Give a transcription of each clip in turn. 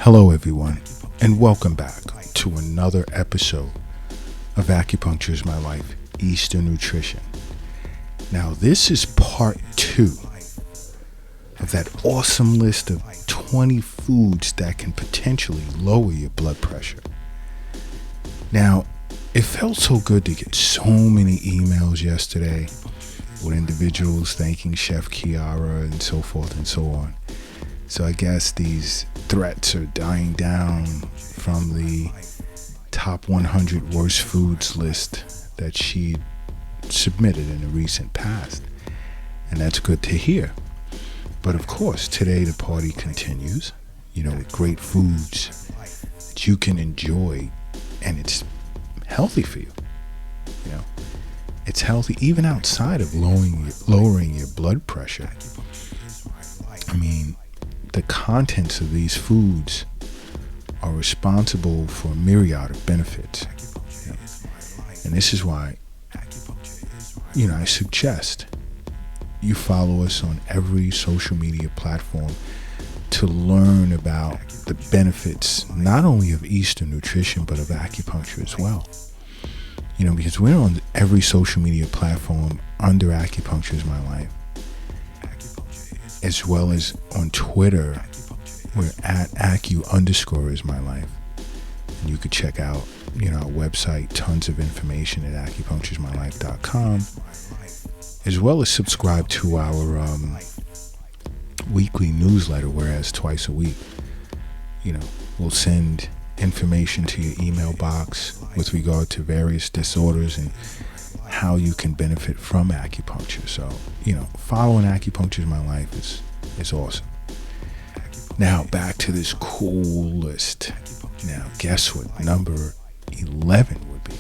Hello everyone, and welcome back to another episode of Acupuncture is My Life, Eastern Nutrition. Now this is part 2 of that awesome list of 20 foods that can potentially lower your blood pressure. Now, it felt so good to get so many emails yesterday with individuals thanking Chef Kiara and so forth and so on. So I guess these threats are dying down from the top 100 worst foods list that she submitted in the recent past. And that's good to hear. But of course, today the party continues, with great foods that you can enjoy, and it's healthy for you. It's healthy even outside of lowering your blood pressure. I mean, the contents of these foods are responsible for a myriad of benefits. And this is why, I suggest you follow us on every social media platform to learn about the benefits not only of Eastern nutrition but of acupuncture as well. Because we're on every social media platform under Acupuncture is My Life, as well as on Twitter, we're at Acu_is_my_life. And you could check out, our website, tons of information at acupunctureismylife.com, as well as subscribe to our weekly newsletter, whereas twice a week, we'll send information to your email box with regard to various disorders and how you can benefit from acupuncture. So, following Acupuncture is My Life is awesome. Now, back to this cool list. Now, guess what number 11 would be?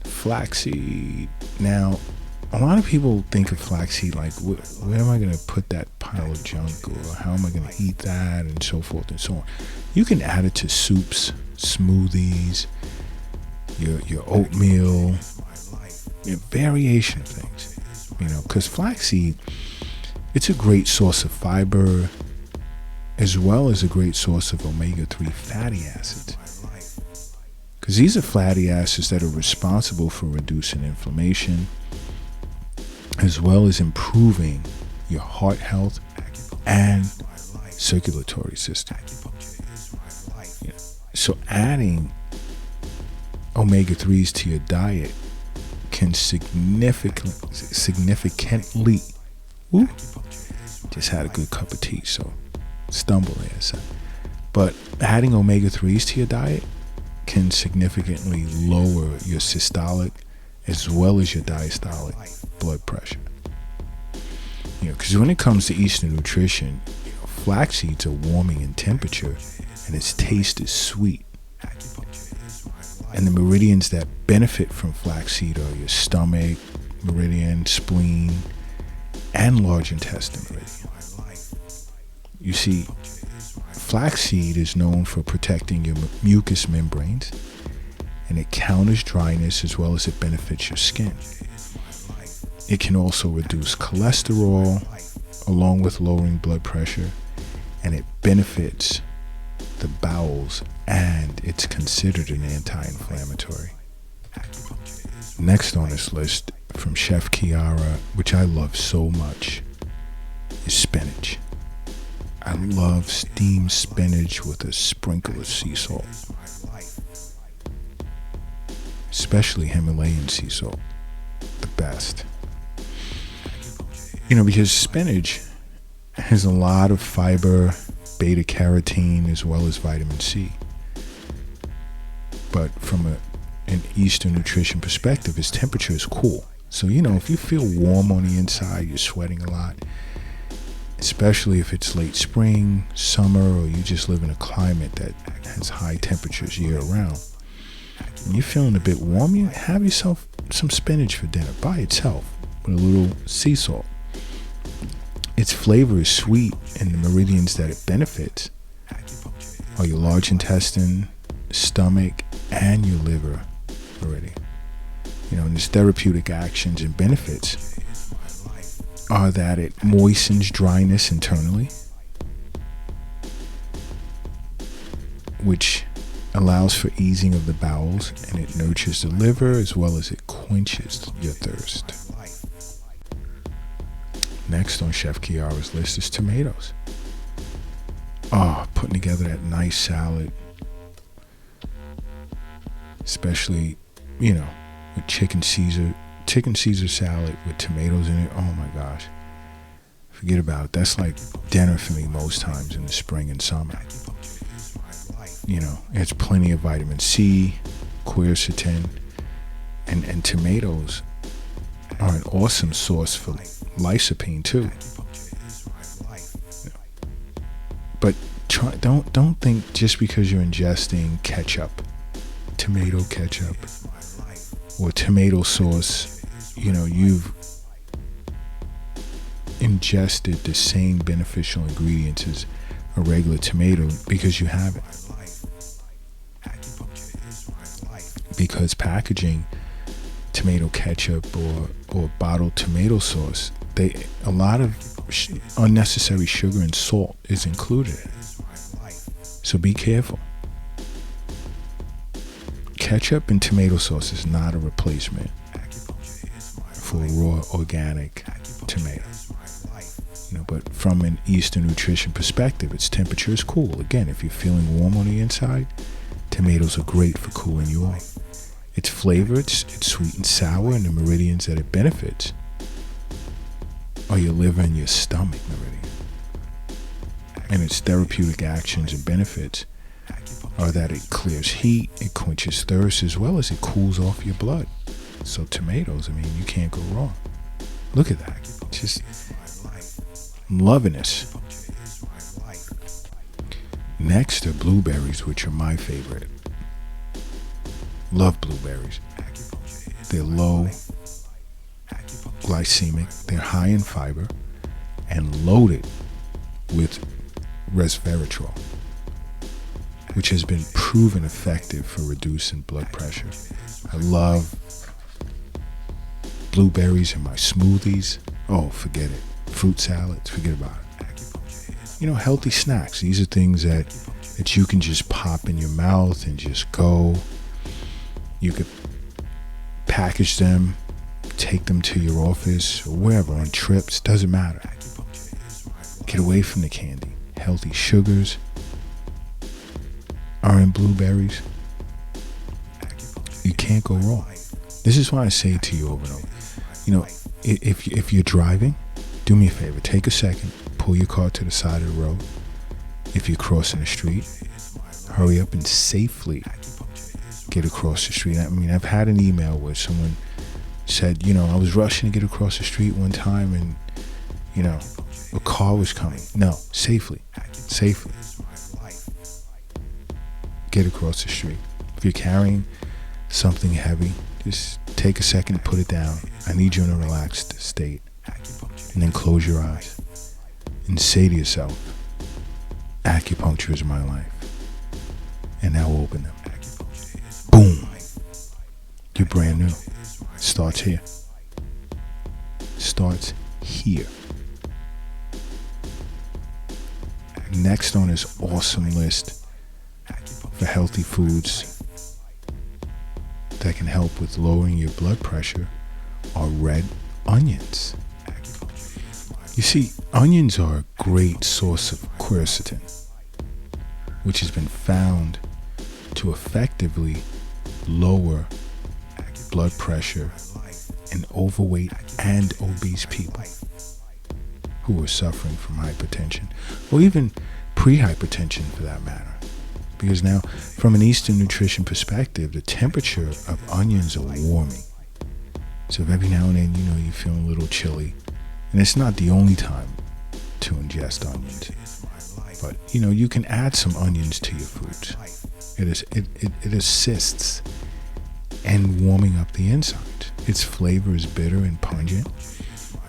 Flaxseed. Now, a lot of people think of flaxseed like, where am I going to put that pile of junk, or how am I going to eat that, and so forth and so on. You can add it to soups, smoothies, your oatmeal, variation of things, because flaxseed, it's a great source of fiber as well as a great source of omega-3 fatty acids, because these are fatty acids that are responsible for reducing inflammation as well as improving your heart health and circulatory system. So adding omega-3s to your diet can significantly just had a good cup of tea, so stumble there. So. But adding omega-3s to your diet can significantly lower your systolic as well as your diastolic blood pressure. Because when it comes to Eastern nutrition, flaxseeds are warming in temperature and its taste is sweet. And the meridians that benefit from flaxseed are your stomach meridian, spleen, and large intestine meridian. You see, flaxseed is known for protecting your mucous membranes, and it counters dryness as well as it benefits your skin. It can also reduce cholesterol along with lowering blood pressure, and it benefits the bowels, and it's considered an anti-inflammatory. Next on this list from Chef Kiara, which I love so much, is spinach. I love steamed spinach with a sprinkle of sea salt, especially Himalayan sea salt, the best. Because spinach has a lot of fiber, beta carotene, as well as vitamin C. But from an Eastern nutrition perspective, its temperature is cool. So, if you feel warm on the inside, you're sweating a lot, especially if it's late spring, summer, or you just live in a climate that has high temperatures year round, and you're feeling a bit warm, you have yourself some spinach for dinner by itself with a little sea salt. Its flavor is sweet, and the meridians that it benefits are your large intestine, stomach, and your liver meridian. And its therapeutic actions and benefits are, are that it moistens dryness internally. which allows for easing of the bowels, and it nurtures the liver as well as it quenches your thirst. Next on Chef Kiara's list is tomatoes. Putting together that nice salad, especially, with chicken Caesar salad with tomatoes in it. Oh my gosh. Forget about it. That's like dinner for me most times in the spring and summer. It's plenty of vitamin C, quercetin, and tomatoes are an awesome source for lycopene too. But don't think just because you're ingesting tomato ketchup, or tomato sauce, you've ingested the same beneficial ingredients as a regular tomato, because you haven't. Because packaging tomato ketchup or bottled tomato sauce, a lot of unnecessary sugar and salt is included. So be careful. Ketchup and tomato sauce is not a replacement for a raw organic tomato. But from an Eastern nutrition perspective, its temperature is cool. Again, if you're feeling warm on the inside, tomatoes are great for cooling you off. Its flavor, it's sweet and sour, and the meridians that it benefits are your liver and your stomach meridian. And its therapeutic actions and benefits are that it clears heat, it quenches thirst, as well as it cools off your blood. So tomatoes, you can't go wrong. Look at that. Just loving this. Next are blueberries, which are my favorite. Love blueberries. They're low glycemic, they're high in fiber, and loaded with resveratrol, which has been proven effective for reducing blood pressure. I love blueberries in my smoothies. Oh, forget it. Fruit salads, forget about it. Healthy snacks. These are things that you can just pop in your mouth and just go. You could package them, take them to your office or wherever on trips, doesn't matter. Get away from the candy. Healthy sugars are in blueberries. You can't go wrong. This is why I say to you over and over, if you're driving, do me a favor, take a second, pull your car to the side of the road. If you're crossing the street, hurry up and safely get across the street. I've had an email where someone said, I was rushing to get across the street one time and, a car was coming. No, safely. Get across the street. If you're carrying something heavy, just take a second to put it down. I need you in a relaxed state. And then close your eyes and say to yourself, acupuncture is my life. And now open them. Boom. You're brand new. Starts here. Starts here. Next on this awesome list for healthy foods that can help with lowering your blood pressure are red onions. You see, onions are a great source of quercetin, which has been found to effectively lower blood pressure in overweight and obese people who are suffering from hypertension, or even pre-hypertension for that matter. Because now, from an Eastern nutrition perspective, the temperature of onions are warming. So if every now and then, you're feeling a little chilly, and it's not the only time to ingest onions, but, you can add some onions to your foods. It assists in warming up the insides. Its flavor is bitter and pungent,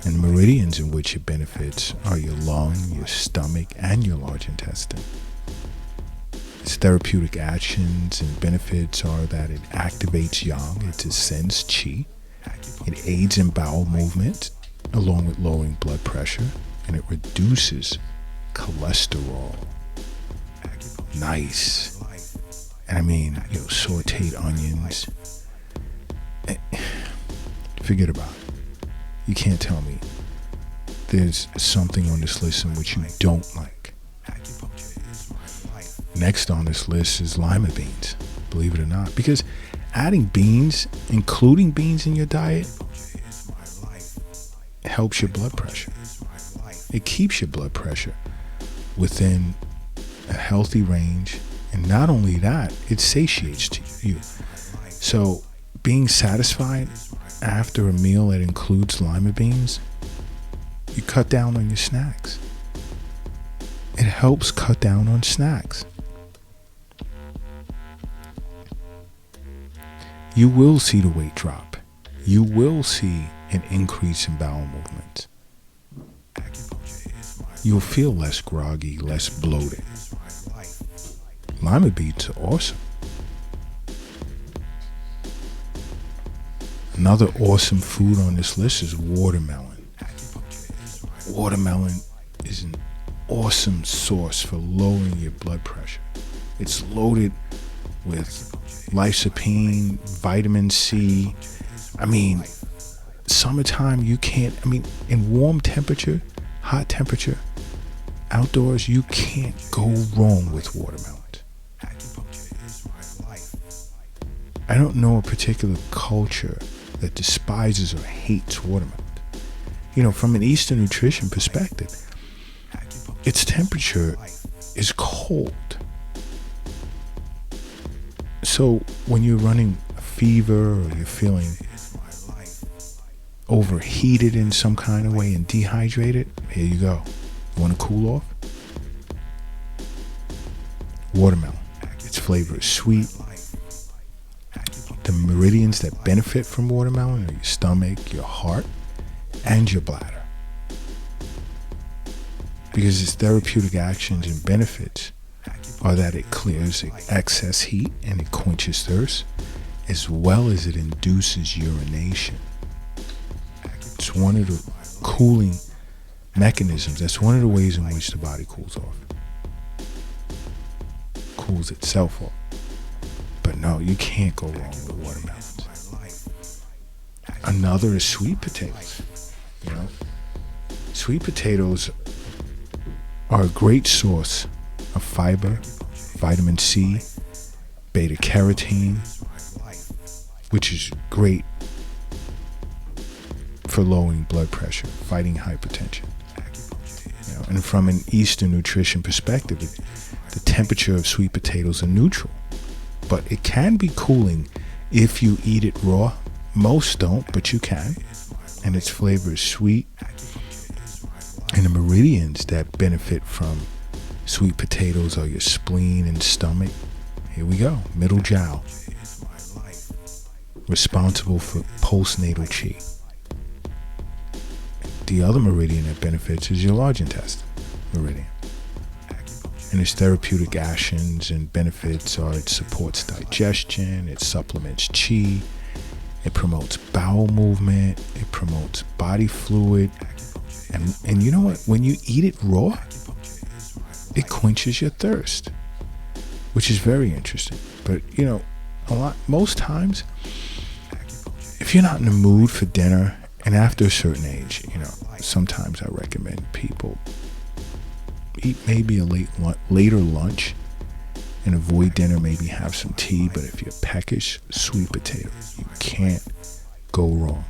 and the meridians in which it benefits are your lung, your stomach, and your large intestine. Its therapeutic actions and benefits are that it activates yang, it ascends qi, it aids in bowel movement, along with lowering blood pressure, and it reduces cholesterol. Nice. And I mean, sauteed onions. Forget about it. You can't tell me there's something on this list in which you don't like. Next on this list is lima beans, believe it or not. Because adding beans, including beans in your diet, helps your blood pressure. It keeps your blood pressure within a healthy range. And not only that, it satiates you. So being satisfied after a meal that includes lima beans, you cut down on your snacks. It helps cut down on snacks. You will see the weight drop. You will see an increase in bowel movements. You'll feel less groggy, less bloated. Lima beans are awesome. Another awesome food on this list is watermelon. Watermelon is an awesome source for lowering your blood pressure. It's loaded with lycopene, vitamin C. I mean, summertime in warm temperature, hot temperature, outdoors, you can't go wrong with watermelon. I don't know a particular culture that despises or hates watermelon. From an Eastern nutrition perspective, its temperature is cold. So when you're running a fever or you're feeling overheated in some kind of way and dehydrated, here you go. You want to cool off? Watermelon. Its flavor is sweet. The meridians that benefit from watermelon are your stomach, your heart, and your bladder. Because its therapeutic actions and benefits are that it clears excess heat and it quenches thirst, as well as it induces urination. It's one of the cooling mechanisms. That's one of the ways in which the body cools off. Cools itself off. But no, you can't go wrong with watermelons. Another is sweet potatoes. Sweet potatoes are a great source of fiber, vitamin C, beta carotene, which is great for lowering blood pressure, fighting hypertension. And from an Eastern nutrition perspective, the temperature of sweet potatoes are neutral, but it can be cooling if you eat it raw. Most don't, but you can. And its flavor is sweet. And the meridians that benefit from sweet potatoes are your spleen and stomach. Here we go. Middle jowl. Responsible for postnatal chi. The other meridian that benefits is your large intestine meridian. And its therapeutic actions and benefits are it supports digestion, it supplements chi, it promotes bowel movement, it promotes body fluid. And you know what? When you eat it raw, it quenches your thirst, which is very interesting. But most times, if you're not in the mood for dinner, and after a certain age, sometimes I recommend people eat maybe a later lunch and avoid dinner, maybe have some tea. But if you're peckish, sweet potato, you can't go wrong.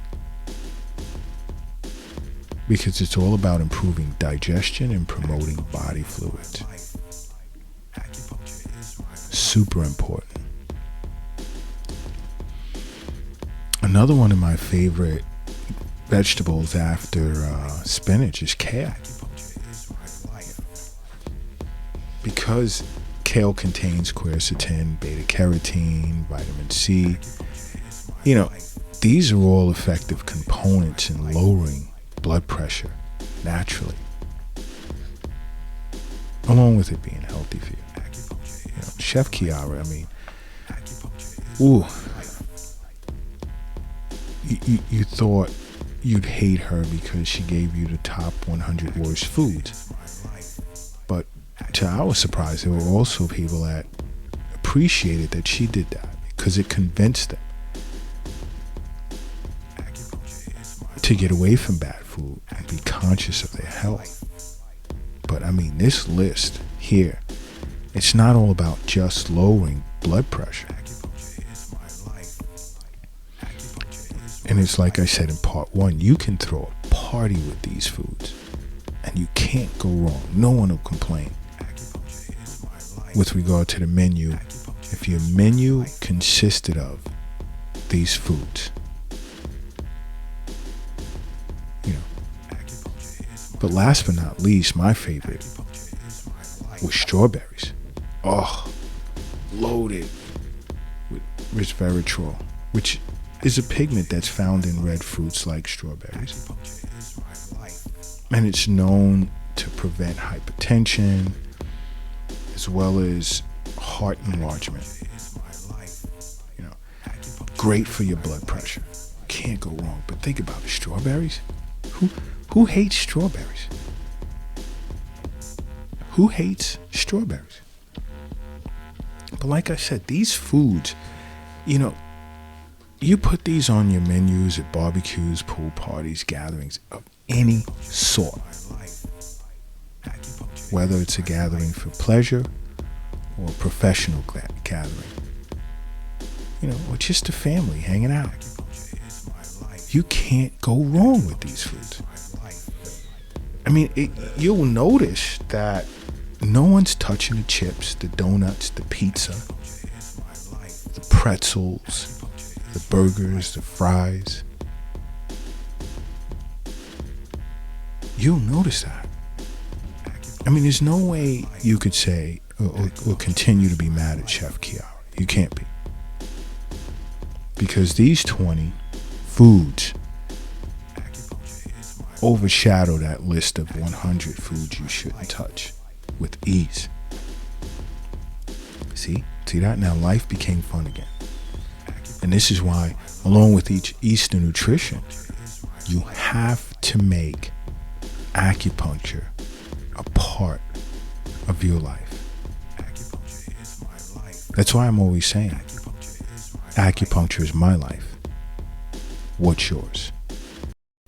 Because it's all about improving digestion and promoting body fluids. Super important. Another one of my favorite vegetables after spinach is kale. Because kale contains quercetin, beta carotene, vitamin C, these are all effective components in lowering blood pressure naturally, along with it being healthy for you. Chef Kiara, you thought you'd hate her because she gave you the top 100 worst foods. But to our surprise, there were also people that appreciated that she did that because it convinced them to get away from bad food and be conscious of their health. But I mean, this list here, it's not all about just lowering blood pressure. And it's like I said in part 1, you can throw a party with these foods and you can't go wrong. No one will complain. With regard to the menu, if your menu consisted of these foods, But last but not least, my favorite was strawberries. Oh, loaded with resveratrol, which is a pigment that's found in red fruits like strawberries. And it's known to prevent hypertension as well as heart enlargement. Great for your blood pressure. Can't go wrong. But think about it, strawberries. Who hates strawberries? Who hates strawberries? But like I said, these foods, you put these on your menus at barbecues, pool parties, gatherings of any sort. Whether it's a gathering for pleasure or a professional gathering, or just a family hanging out. You can't go wrong with these foods. I mean, you'll notice that no one's touching the chips, the donuts, the pizza, the pretzels, the burgers, the fries. You'll notice that. I mean, there's no way you could say or continue to be mad at Chef Kiara. You can't be. Because these 20 foods overshadow that list of 100 foods you shouldn't touch with ease. See that? Now life became fun again. And this is why, along with each Eastern nutrition, you have to make acupuncture a part of your life. That's why I'm always saying, acupuncture is my life. What's yours?